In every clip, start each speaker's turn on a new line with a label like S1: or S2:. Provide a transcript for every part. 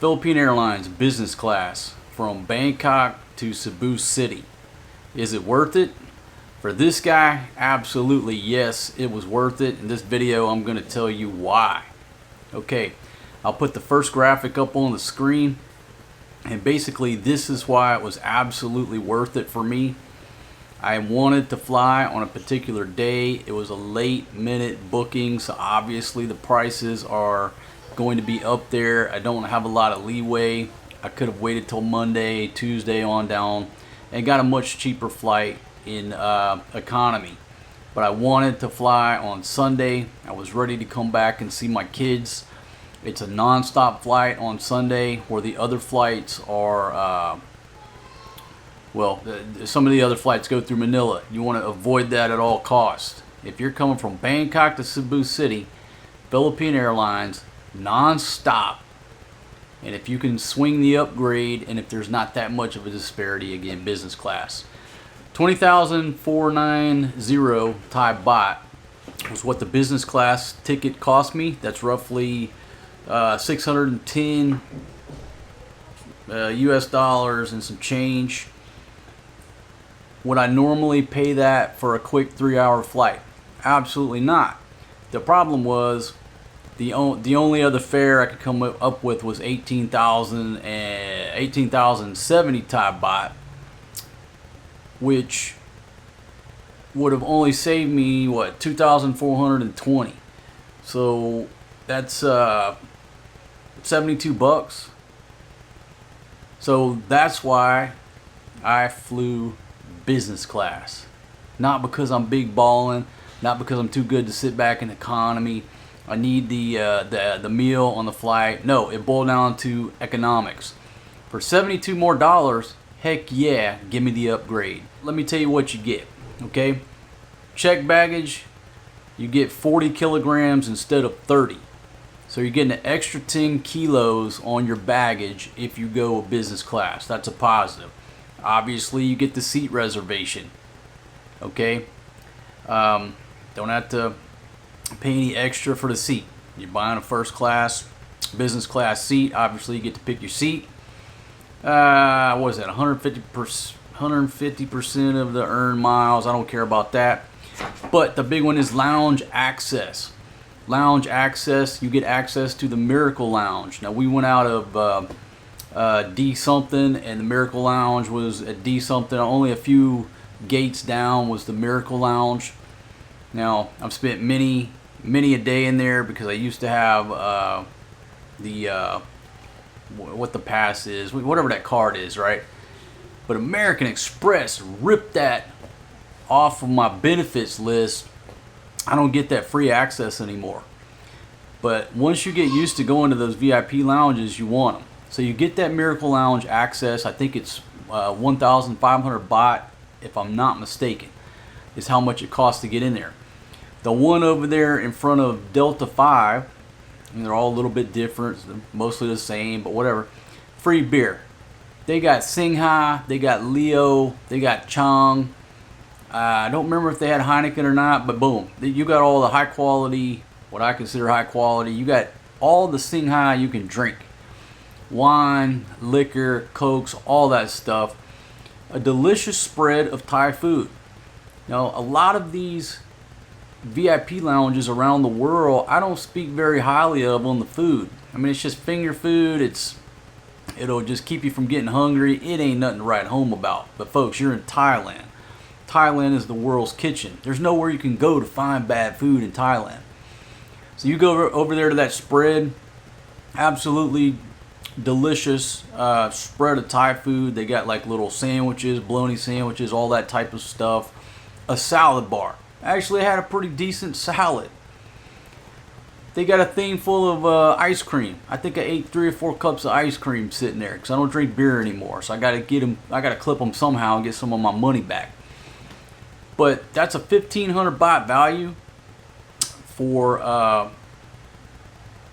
S1: Philippine Airlines Business Class from Bangkok to Cebu City. Is it worth it? For this guy, absolutely yes, it was worth it. In this video, I'm going to tell you why. Okay, I'll put the first graphic up on the screen. And basically, this is why it was absolutely worth it for me. I wanted to fly on a particular day. It was a late minute booking, so obviously the prices are going to be up there. I don't have a lot of leeway. I could have waited till Monday, Tuesday on down, and got a much cheaper flight in economy. But I wanted to fly on Sunday. I was ready to come back and see my kids. It's a non-stop flight on Sunday, where the other flights are, some of the other flights go through Manila. You want to avoid that at all costs. If you're coming from Bangkok to Cebu City, Philippine Airlines, non-stop. And if you can swing the upgrade, and if there's not that much of a disparity, again, business class. 20,490 Thai baht was what the business class ticket cost me. That's roughly 610 US dollars and some change. Would I normally pay that for a quick 3-hour flight? Absolutely not. The problem was the only other fare I could come up with was 18,070 Thai baht, which would have only saved me what, 2,420. So that's 72 bucks. So that's why I flew business class. Not because I'm big ballin', not because I'm too good to sit back in economy. I need the meal on the flight. No, it boiled down to economics. For 72 more dollars, heck yeah, give me the upgrade. Let me tell you what you get, okay? Check baggage, you get 40 kilograms instead of 30. So you're getting an extra 10 kilos on your baggage if you go business class. That's a positive. Obviously, you get the seat reservation. Okay? Don't have to pay any extra for the seat. You're buying a first class, business class seat. Obviously, you get to pick your seat. What is that? 150% of the earned miles. I don't care about that. But the big one is lounge access. Lounge access, you get access to the Miracle Lounge. Now, we went out of D something, and the Miracle Lounge was at D something. Only a few gates down was the Miracle Lounge. Now, I've spent many a day in there because I used to have what the pass is, whatever that card is, right? But American Express ripped that off of my benefits list. I don't get that free access anymore. But once you get used to going to those VIP lounges, you want them. So you get that Miracle Lounge access. I think it's 1,500 baht, if I'm not mistaken, is how much it costs to get in there. The one over there in front of Delta 5, and they're all a little bit different, mostly the same, but whatever. Free beer. They got Singhai, they got Leo, they got Chang. I don't remember if they had Heineken or not, but boom. You got all the high quality, what I consider high quality. You got all the Singhai you can drink. Wine, liquor, cokes, all that stuff. A delicious spread of Thai food. Now, a lot of these VIP lounges around the world, I don't speak very highly of on the food. I mean, it's just finger food. It'll just keep you from getting hungry. It ain't nothing to write home about. But folks, you're in Thailand. Thailand is the world's kitchen. There's nowhere you can go to find bad food in Thailand. So you go over there to that spread. Absolutely delicious spread of Thai food. They got like little sandwiches, bologna sandwiches, all that type of stuff. A salad bar. Actually, I had a pretty decent salad. They got a thing full of ice cream. I think I ate 3 or 4 cups of ice cream sitting there because I don't drink beer anymore. So I got to clip them somehow and get some of my money back. But that's a 1,500 baht value for,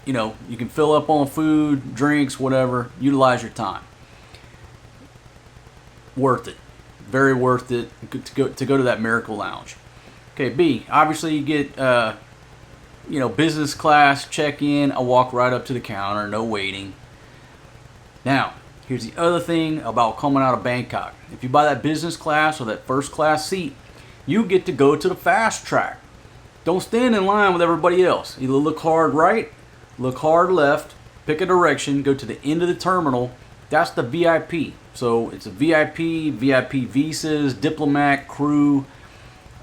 S1: you can fill up on food, drinks, whatever. Utilize your time. Worth it. Very worth it to go to that Miracle Lounge. Okay, B. Obviously, you get, business class, check in. I walk right up to the counter, no waiting. Now, here's the other thing about coming out of Bangkok. If you buy that business class or that first class seat, you get to go to the fast track. Don't stand in line with everybody else. Either look hard right, look hard left, pick a direction, go to the end of the terminal. That's the VIP. So it's a VIP visas, diplomat, crew.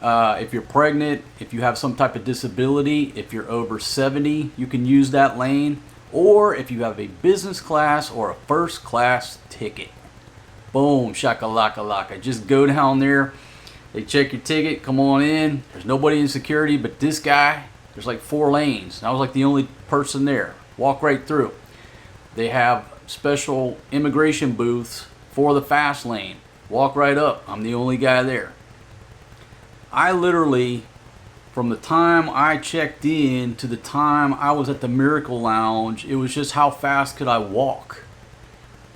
S1: If you're pregnant, if you have some type of disability, if you're over 70, you can use that lane. Or if you have a business class or a first class ticket. Boom, shakalaka laka. Just go down there. They check your ticket, come on in. There's nobody in security but this guy. There's like 4 lanes. I was like the only person there. Walk right through. They have special immigration booths for the fast lane. Walk right up. I'm the only guy there. I literally, from the time I checked in to the time I was at the Miracle Lounge, it was just how fast could I walk.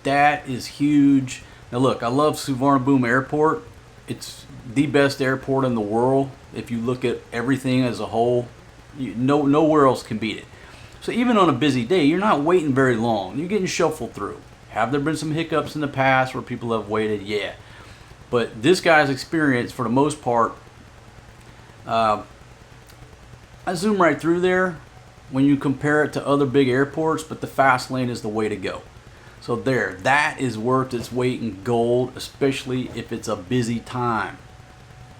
S1: That is huge. Now look, I love Suvarnabhumi Airport. It's the best airport in the world. If you look at everything as a whole, nowhere else can beat it. So even on a busy day, you're not waiting very long. You're getting shuffled through. Have there been some hiccups in the past where people have waited? Yeah. But this guy's experience, for the most part, I zoom right through there when you compare it to other big airports, but the fast lane is the way to go. So there, that is worth its weight in gold, especially if it's a busy time.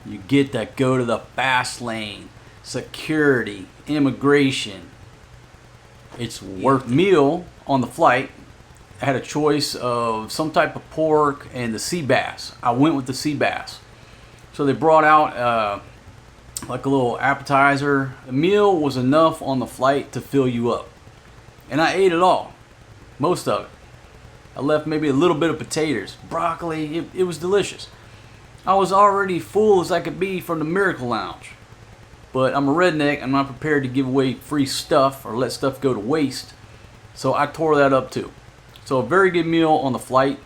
S1: You get that go to the fast lane, security, immigration. It's worth meal on the flight. I had a choice of some type of pork and the sea bass. I went with the sea bass. So they brought out like a little appetizer. A meal was enough on the flight to fill you up. And I ate it all. Most of it. I left maybe a little bit of potatoes, broccoli. It was delicious. I was already full as I could be from the Miracle Lounge. But I'm a redneck. I'm not prepared to give away free stuff or let stuff go to waste. So I tore that up too. So a very good meal on the flight.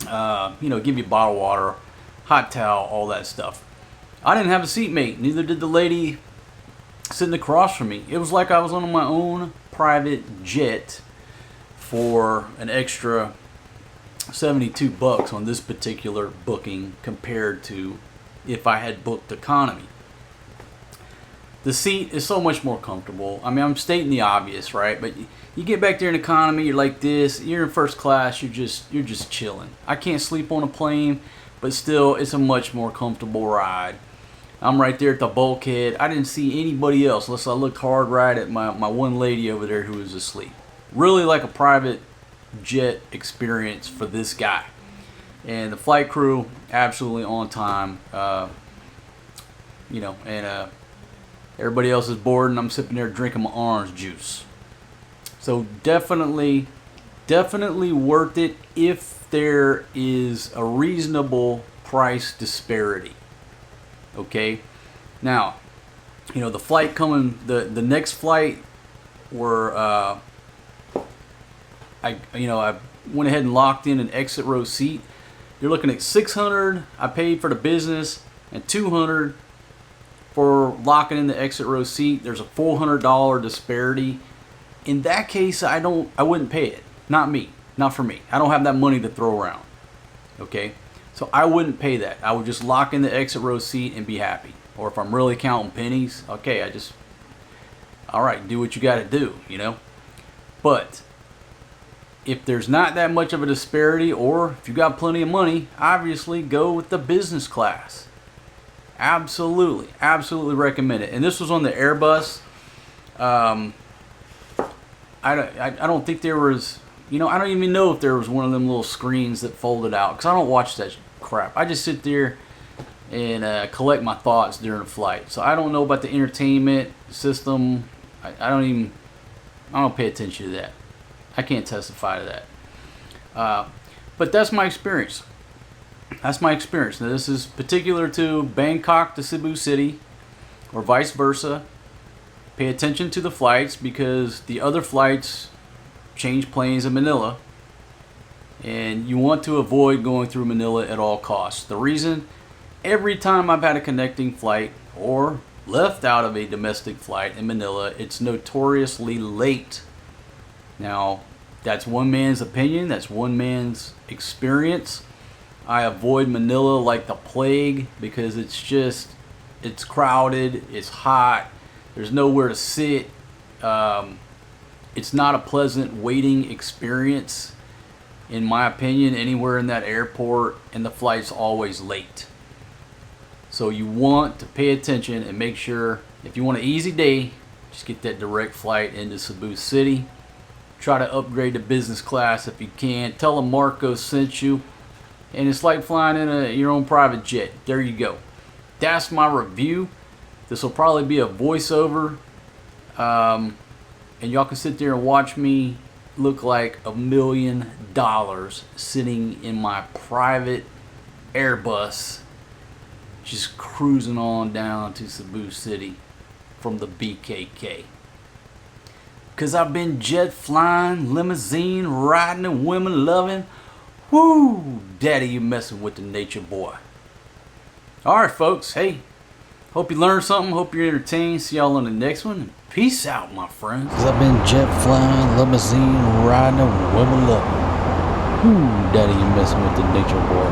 S1: Give you bottled water, hot towel, all that stuff. I didn't have a seatmate. Neither did the lady sitting across from me. It was like I was on my own private jet for an extra $72 on this particular booking compared to if I had booked economy. The seat is so much more comfortable. I mean, I'm stating the obvious, right? But you get back there in economy, you're like this. You're in first class, you're just chilling. I can't sleep on a plane, but still, it's a much more comfortable ride. I'm right there at the bulkhead. I didn't see anybody else unless I looked hard right at my one lady over there who was asleep. Really like a private jet experience for this guy. And the flight crew, absolutely on time. Everybody else is bored and I'm sitting there drinking my orange juice. So definitely worth it if there is a reasonable price disparity. Okay? Now, the flight coming, the next flight where I went ahead and locked in an exit row seat. You're looking at $600 I paid for the business and $200 for locking in the exit row seat. There's a $400 disparity. In that case, I wouldn't pay it. Not for me. I don't have that money to throw around. Okay? So I wouldn't pay that. I would just lock in the exit row seat and be happy. Or if I'm really counting pennies, okay, all right, do what you got to do, But if there's not that much of a disparity, or if you got plenty of money, obviously go with the business class. Absolutely recommend it. And this was on the Airbus. I don't think there was, I don't even know if there was one of them little screens that folded out, because I don't watch that crap. I just sit there and collect my thoughts during the flight. So I don't know about the entertainment system. I don't pay attention to that. I can't testify to that. But that's my experience. Now this is particular to Bangkok to Cebu City or vice versa. Pay attention to the flights because the other flights change planes in Manila. And you want to avoid going through Manila at all costs. The reason, every time I've had a connecting flight or left out of a domestic flight in Manila, it's notoriously late. Now, That's one man's opinion. That's one man's experience. I avoid Manila like the plague because it's crowded, it's hot, there's nowhere to sit. It's not a pleasant waiting experience, in my opinion, anywhere in that airport, and the flight's always late. So you want to pay attention and make sure, if you want an easy day, just get that direct flight into Cebu City. Try to upgrade to business class if you can. Tell them Marco sent you. And it's like flying in your own private jet. There you go. That's my review. This will probably be a voiceover. And y'all can sit there and watch me look like $1 million sitting in my private Airbus, just cruising on down to Cebu City from the BKK. Because I've been jet flying, limousine riding, and women loving. Woo! Daddy, you messing with the nature boy. Alright, folks. Hey, hope you learned something. Hope you're entertained. See y'all on the next one. Peace out, my friends. Because I've been jet flying, limousine riding, and women loving. Woo! Daddy, you messing with the nature boy.